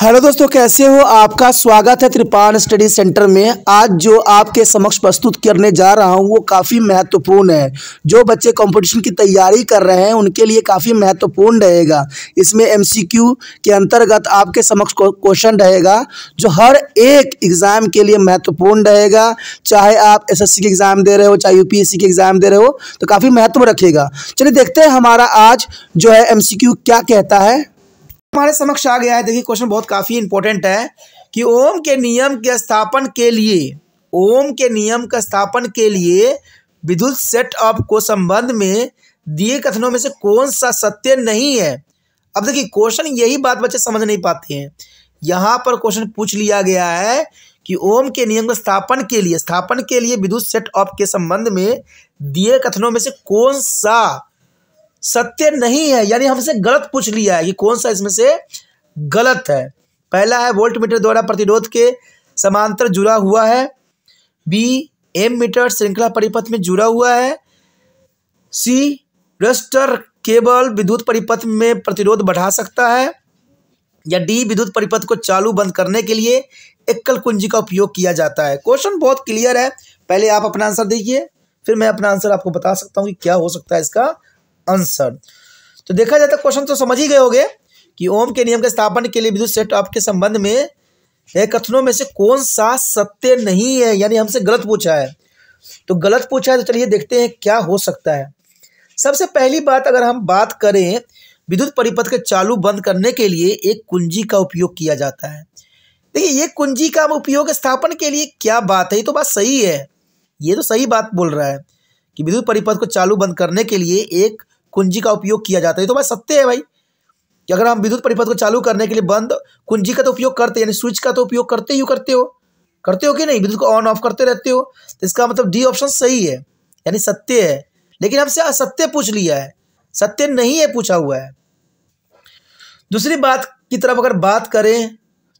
Hello दोस्तों, कैसे हो? आपका स्वागत है त्रिपाण स्टडी सेंटर में। आज जो आपके समक्ष प्रस्तुत करने जा रहा हूं वो काफ़ी महत्वपूर्ण है। जो बच्चे कंपटीशन की तैयारी कर रहे हैं उनके लिए काफ़ी महत्वपूर्ण रहेगा। इसमें एमसीक्यू के अंतर्गत आपके समक्ष क्वेश्चन रहेगा जो हर एक एग्ज़ाम के लिए महत्वपूर्ण रहेगा। चाहे आप एसएससी के एग्ज़ाम दे रहे हो, चाहे यूपीएससी के एग्ज़ाम दे रहे हो, तो काफ़ी महत्व रखेगा। चलिए देखते हैं हमारा आज जो है एमसीक्यू क्या कहता है। हमारे समक्ष आ गया है। देखिए क्वेश्चन बहुत काफ़ी इंपॉर्टेंट है कि ओम के नियम के स्थापन के लिए विद्युत सेटअप को संबंध में दिए कथनों में से कौन सा सत्य नहीं है। अब देखिए क्वेश्चन यही बात बच्चे समझ नहीं पाते हैं। यहाँ पर क्वेश्चन पूछ लिया गया है कि ओम के नियम के स्थापन के लिए विद्युत सेटअप के संबंध में दिए कथनों में से कौन सा सत्य नहीं है, यानी हमसे गलत पूछ लिया है कि कौन सा इसमें से गलत है। पहला है वोल्ट मीटर द्वारा प्रतिरोध के समांतर जुड़ा हुआ है। बी, एम मीटर श्रृंखला परिपथ में जुड़ा हुआ है। सी, रजिस्टर केबल विद्युत परिपथ में प्रतिरोध बढ़ा सकता है। या डी, विद्युत परिपथ को चालू बंद करने के लिए एकल कुंजी का उपयोग किया जाता है। क्वेश्चन बहुत क्लियर है। पहले आप अपना आंसर देखिए, फिर मैं अपना आंसर आपको बता सकता हूँ कि क्या हो सकता है इसका आंसर। तो देखा जाए तो क्वेश्चन तो समझ ही गए होंगे कि ओम के नियम के स्थापन के लिए विद्युत सेटअप के संबंध में कथनों में से कौन सा सत्य नहीं है, यानी हमसे गलत पूछा है। तो गलत पूछा है तो चलिए देखते हैं क्या हो सकता है। सबसे पहली बात, अगर हम बात करें विद्युत परिपथ के चालू बंद करने के लिए एक कुंजी का उपयोग किया जाता है। देखिए ये कुंजी का उपयोग स्थापन के लिए क्या बात है, ये तो बात सही है। ये तो सही बात बोल रहा है कि विद्युत परिपथ को चालू बंद करने के लिए एक कुंजी का उपयोग किया जाता है। ये तो बात सत्य है भाई कि अगर हम विद्युत परिपथ को चालू करने के लिए बंद कुंजी का तो उपयोग करते हैं, यानी स्विच का तो उपयोग करते हो कि नहीं, विद्युत को ऑन ऑफ करते रहते हो। तो इसका मतलब डी ऑप्शन सही है, यानी सत्य है। लेकिन हमसे असत्य पूछ लिया है, सत्य नहीं है पूछा हुआ है। दूसरी बात की तरफ अगर बात करें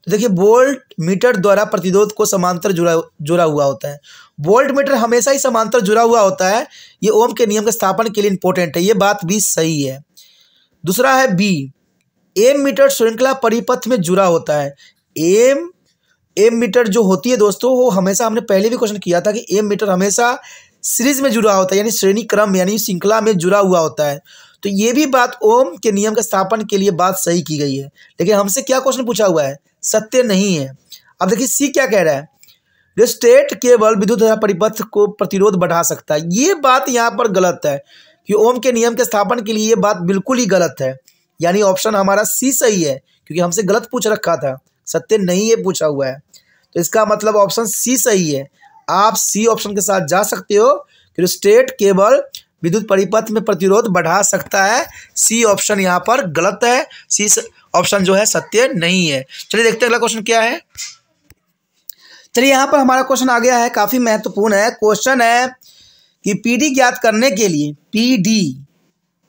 तो देखिए वोल्ट मीटर द्वारा प्रतिरोध को समांतर जुड़ा हुआ होता है। वोल्ट मीटर हमेशा ही समांतर जुड़ा हुआ होता है। ये ओम के नियम के स्थापन के लिए इंपॉर्टेंट है, ये बात भी सही है। दूसरा है बी, एम मीटर श्रृंखला परिपथ में जुड़ा होता है। एम मीटर जो होती है दोस्तों, वो हमेशा, हमने पहले भी क्वेश्चन किया था कि एम मीटर हमेशा सीरीज में जुड़ा होता है, यानी श्रेणी क्रम यानी श्रृंखला में जुड़ा हुआ होता है। तो ये भी बात ओम के नियम के स्थापन के लिए बात सही की गई है। लेकिन हमसे क्या क्वेश्चन पूछा हुआ है, सत्य नहीं है। अब देखिए सी क्या कह रहा है, रेस्टेट केबल विद्युत परिपथ को प्रतिरोध बढ़ा सकता है। ये बात यहाँ पर गलत है कि ओम के नियम के स्थापन के लिए ये बात बिल्कुल ही गलत है, यानी ऑप्शन हमारा सी सही है, क्योंकि हमसे गलत पूछ रखा था, सत्य नहीं है पूछा हुआ है। तो इसका मतलब ऑप्शन सी सही है। आप सी ऑप्शन के साथ जा सकते हो कि रेस्टेट केबल विद्युत परिपथ में प्रतिरोध बढ़ा सकता है। सी ऑप्शन यहाँ पर गलत है, सी ऑप्शन जो है सत्य नहीं है। चलिए देखते हैं अगला क्वेश्चन क्या है। चलिए यहाँ पर हमारा क्वेश्चन आ गया है, काफ़ी महत्वपूर्ण है। क्वेश्चन है कि पीडी ज्ञात करने के लिए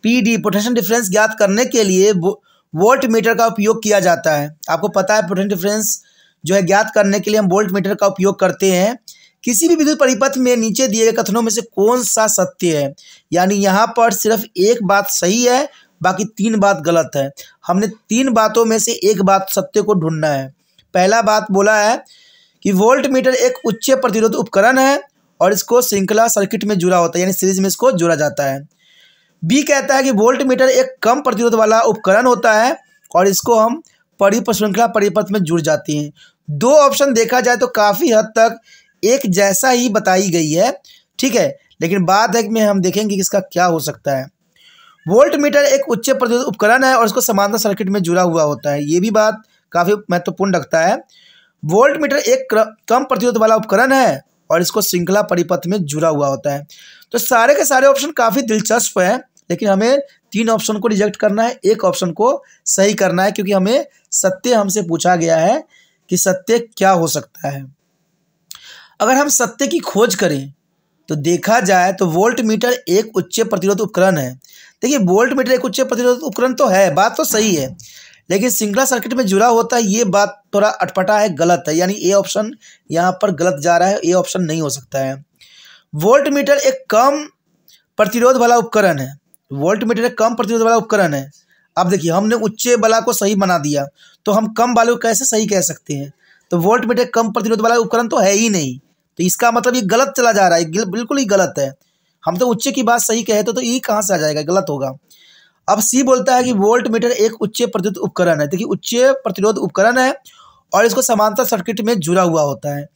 पीडी पोटेंशियल डिफरेंस ज्ञात करने के लिए वोल्ट मीटर का उपयोग किया जाता है। आपको पता है पोटेंशियल डिफरेंस जो है ज्ञात करने के लिए हम वोल्ट मीटर का उपयोग करते हैं। किसी भी विद्युत परिपथ में नीचे दिए गए कथनों में से कौन सा सत्य है, यानी यहाँ पर सिर्फ एक बात सही है, बाकी तीन बात गलत है। हमने तीन बातों में से एक बात सत्य को ढूंढना है। पहला बात बोला है कि वोल्ट मीटर एक उच्च प्रतिरोध उपकरण है और इसको श्रृंखला सर्किट में जुड़ा होता है, यानी सीरीज में इसको जोड़ा जाता है। बी कहता है कि वोल्ट मीटर एक कम प्रतिरोध वाला उपकरण होता है और इसको हम श्रृंखला परिपथ में जुड़ जाती हैं। दो ऑप्शन देखा जाए तो काफ़ी हद तक एक जैसा ही बताई गई है, ठीक है, लेकिन बात है कि हम देखेंगे कि इसका क्या हो सकता है। वोल्ट मीटर एक उच्च प्रतिरोध उपकरण है और इसको समांतर सर्किट में जुड़ा हुआ होता है, ये भी बात काफ़ी महत्वपूर्ण रखता है। वोल्ट मीटर एक कम प्रतिरोध वाला उपकरण है और इसको श्रृंखला परिपथ में जुड़ा हुआ होता है। तो सारे के सारे ऑप्शन काफ़ी दिलचस्प हैं, लेकिन हमें तीन ऑप्शन को रिजेक्ट करना है, एक ऑप्शन को सही करना है, क्योंकि हमें सत्य हमसे पूछा गया है कि सत्य क्या हो सकता है। अगर हम सत्य की खोज करें तो देखा जाए तो वोल्ट मीटर एक उच्च प्रतिरोध उपकरण है। देखिए वोल्ट मीटर एक उच्च प्रतिरोध उपकरण तो है, बात तो सही है, लेकिन श्रृंखला सर्किट में जुड़ा होता है, ये बात थोड़ा अटपटा है, गलत है, यानी ए ऑप्शन यहाँ पर गलत जा रहा है, ए ऑप्शन नहीं हो सकता है। वोल्ट मीटर एक कम प्रतिरोध वाला उपकरण है, वोल्ट मीटर एक कम प्रतिरोध वाला उपकरण है। अब देखिए हमने उच्च वाला को सही बना दिया, तो हम कम वाले को कैसे सही कह सकते हैं? तो वोल्ट मीटर कम प्रतिरोध वाला उपकरण तो है ही नहीं, तो इसका मतलब ये गलत चला जा रहा है, बिल्कुल ही गलत है। हम तो उच्च की बात सही कहे तो ये कहाँ से आ जाएगा, गलत होगा। अब सी बोलता है कि वोल्ट मीटर एक उच्च प्रतिरोध उपकरण है। देखिए उच्च प्रतिरोध उपकरण है और इसको समांतर सर्किट में जुड़ा हुआ होता है।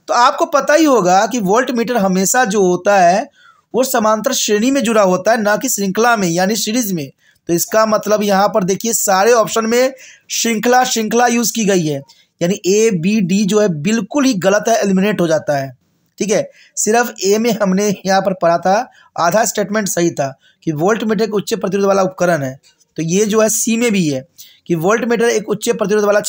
तो आपको पता ही होगा कि वोल्ट मीटर हमेशा जो होता है वो समांतर श्रेणी में जुड़ा होता है, ना कि श्रृंखला में यानी सीरीज में। तो इसका मतलब यहाँ पर देखिए सारे ऑप्शन में श्रृंखला यूज़ की गई है, यानी ए बी डी जो है बिल्कुल ही गलत है, एलिमिनेट हो जाता है। ठीक है, सिर्फ ए में हमने यहाँ पर पढ़ा था, आधा स्टेटमेंट सही था कि वोल्ट मीटर एक उच्च प्रतिरोध वाला उपकरण है। तो ये जो है सी में भी है कि वोल्ट मीटर एक उच्च प्रतिरोध वाला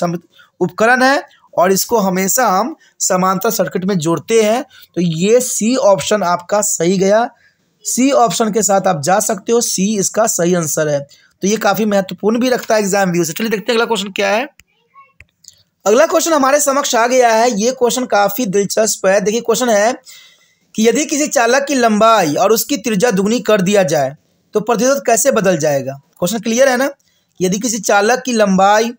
उपकरण है और इसको हमेशा हम समांतर सर्किट में जोड़ते हैं। तो ये सी ऑप्शन आपका सही गया, सी ऑप्शन के साथ आप जा सकते हो, सी इसका सही आंसर है। तो ये काफ़ी महत्वपूर्ण भी रखता है एग्जाम व्यू से। चलिए देखते हैं अगला क्वेश्चन क्या है। अगला क्वेश्चन हमारे समक्ष आ गया है, ये क्वेश्चन काफ़ी दिलचस्प है। देखिए क्वेश्चन है कि यदि किसी चालक की लंबाई और उसकी त्रिज्या दुगनी कर दिया जाए तो प्रतिरोध कैसे बदल जाएगा? क्वेश्चन क्लियर है ना? यदि किसी चालक की लंबाई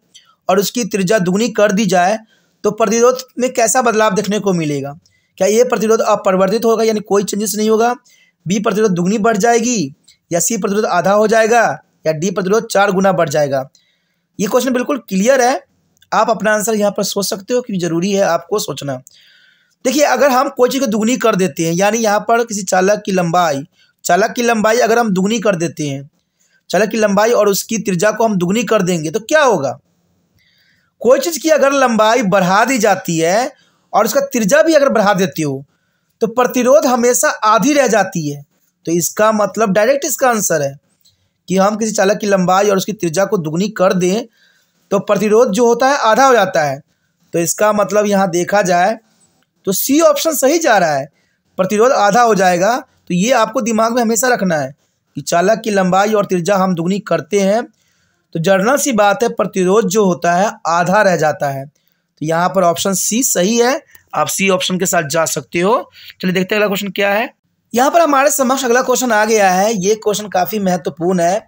और उसकी त्रिज्या दुगनी कर दी जाए तो प्रतिरोध में कैसा बदलाव देखने को मिलेगा? क्या ये प्रतिरोध अपरिवर्तित होगा यानी कोई चेंजेस नहीं होगा, बी प्रतिरोध दुगनी बढ़ जाएगी, या सी प्रतिरोध आधा हो जाएगा, या डी प्रतिरोध 4 गुना बढ़ जाएगा? ये क्वेश्चन बिल्कुल क्लियर है, आप अपना आंसर यहाँ पर सोच सकते हो, क्योंकि जरूरी है आपको सोचना। देखिए अगर हम कोई चीज़ को दुगनी कर देते हैं, यानी यहाँ पर किसी चालक की लंबाई अगर हम दुगनी कर देते हैं, चालक की लंबाई और उसकी त्रिज्या को हम दुगनी कर देंगे तो क्या होगा? कोई चीज़ की अगर लंबाई बढ़ा दी जाती है और उसका त्रिज्या भी अगर बढ़ा देती हो तो प्रतिरोध हमेशा आधी रह जाती है। तो इसका मतलब डायरेक्ट इसका आंसर है कि हम किसी चालक की लंबाई और उसकी त्रिज्या को दुगनी कर दें तो प्रतिरोध जो होता है आधा हो जाता है। तो इसका मतलब यहाँ देखा जाए तो सी ऑप्शन सही जा रहा है, प्रतिरोध आधा हो जाएगा। तो ये आपको दिमाग में हमेशा रखना है कि चालक की लंबाई और त्रिज्या हम दुगनी करते हैं तो जनरल सी बात है, प्रतिरोध जो होता है आधा रह जाता है। तो यहाँ पर ऑप्शन सी सही है, आप सी ऑप्शन के साथ जा सकते हो। चलिए देखते हैं अगला क्वेश्चन क्या है। यहाँ पर हमारे समक्ष अगला क्वेश्चन आ गया है, ये क्वेश्चन काफ़ी महत्वपूर्ण है।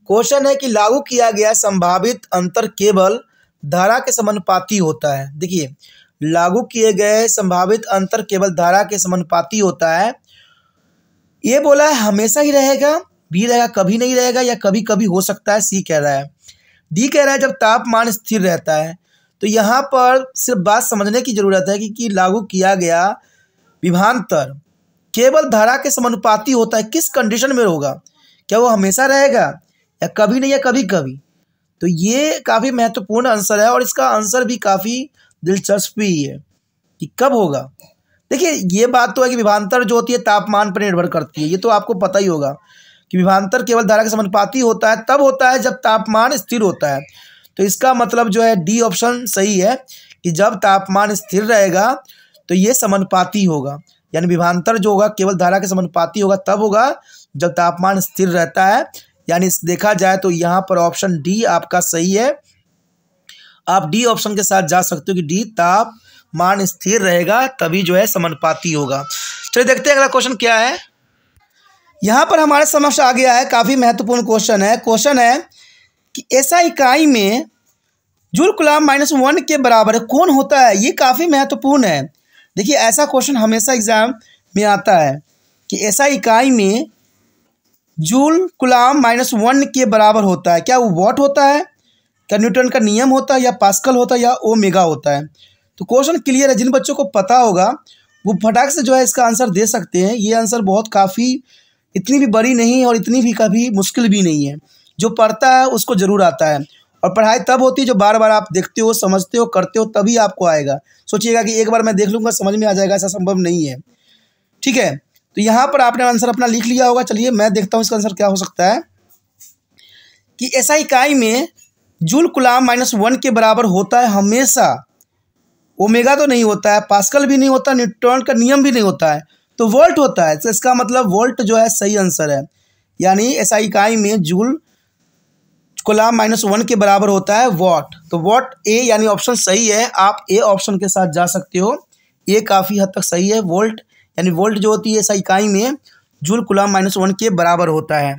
क्वेश्चन है कि लागू किया गया संभावित अंतर केवल धारा के समानुपाती होता है। देखिए लागू किए गए संभावित अंतर केवल धारा के समानुपाती होता है। ये बोला है हमेशा ही रहेगा, बी रहेगा कभी नहीं रहेगा, या कभी कभी हो सकता है, सी कह रहा है। डी कह रहा है जब तापमान स्थिर रहता है। तो यहाँ पर सिर्फ बात समझने की ज़रूरत है कि लागू किया गया विभवांतर केवल धारा के समानुपाती होता है, किस कंडीशन में होगा? क्या वो हमेशा रहेगा या कभी नहीं या कभी कभी? तो ये काफ़ी महत्वपूर्ण आंसर है और इसका आंसर भी काफ़ी दिलचस्प भी है कि कब होगा। देखिए ये बात तो है कि विभवांतर जो होती है तापमान पर निर्भर करती है, ये तो आपको पता ही होगा कि विभवांतर केवल धारा के समानुपाती होता है, तब होता है जब तापमान स्थिर होता है। तो इसका मतलब जो है डी ऑप्शन सही है कि जब तापमान स्थिर रहेगा तो ये समानुपाती होगा, यानी विभवांतर जो होगा केवल धारा के समानुपाती होगा, तब होगा जब तापमान स्थिर रहता है। यानी देखा जाए तो यहाँ पर ऑप्शन डी आपका सही है, आप डी ऑप्शन के साथ जा सकते हो कि डी तापमान स्थिर रहेगा तभी जो है समानुपाती होगा। चलिए देखते हैं अगला क्वेश्चन क्या है। यहाँ पर हमारे समक्ष आ गया है, काफ़ी महत्वपूर्ण क्वेश्चन है। क्वेश्चन है कि ऐसा इकाई में जूल कूलम्ब -1 के बराबर है कौन होता है? ये काफ़ी महत्वपूर्ण है। देखिए ऐसा क्वेश्चन हमेशा एग्जाम में आता है कि ऐसा इकाई में जूल कूलम्ब -1 के बराबर होता है। क्या वो वॉट होता है, क्या न्यूटन का नियम होता है, या पास्कल होता है, या ओमेगा होता है? तो क्वेश्चन क्लियर है, जिन बच्चों को पता होगा वो फटाक से जो है इसका आंसर दे सकते हैं। ये आंसर बहुत काफ़ी इतनी भी बड़ी नहीं और इतनी भी कभी मुश्किल भी नहीं है, जो पढ़ता है उसको ज़रूर आता है। और पढ़ाई तब होती है जो बार बार आप देखते हो, समझते हो, करते हो, तभी आपको आएगा। सोचिएगा कि एक बार मैं देख लूँगा समझ में आ जाएगा, ऐसा संभव नहीं है। ठीक है, तो यहाँ पर आपने आंसर अपना लिख लिया होगा। चलिए मैं देखता हूँ इसका आंसर क्या हो सकता है कि ऐसा इकाई में जूल कूलम्ब -1 के बराबर होता है हमेशा, ओमेगा तो नहीं होता है, पास्कल भी नहीं होता, न्यूटन का नियम भी नहीं होता है, तो वोल्ट होता है। तो इसका मतलब वोल्ट जो है सही आंसर है, यानी ऐसा इकाई में जूल कूलम्ब -1 के बराबर होता है वॉट। तो वॉट ए यानी ऑप्शन सही है, आप ए ऑप्शन के साथ जा सकते हो। ये काफ़ी हद तक सही है, वोल्ट यानी वोल्ट जो होती है ऐसा इकाई में जूल कूलम्ब -1 के बराबर होता है।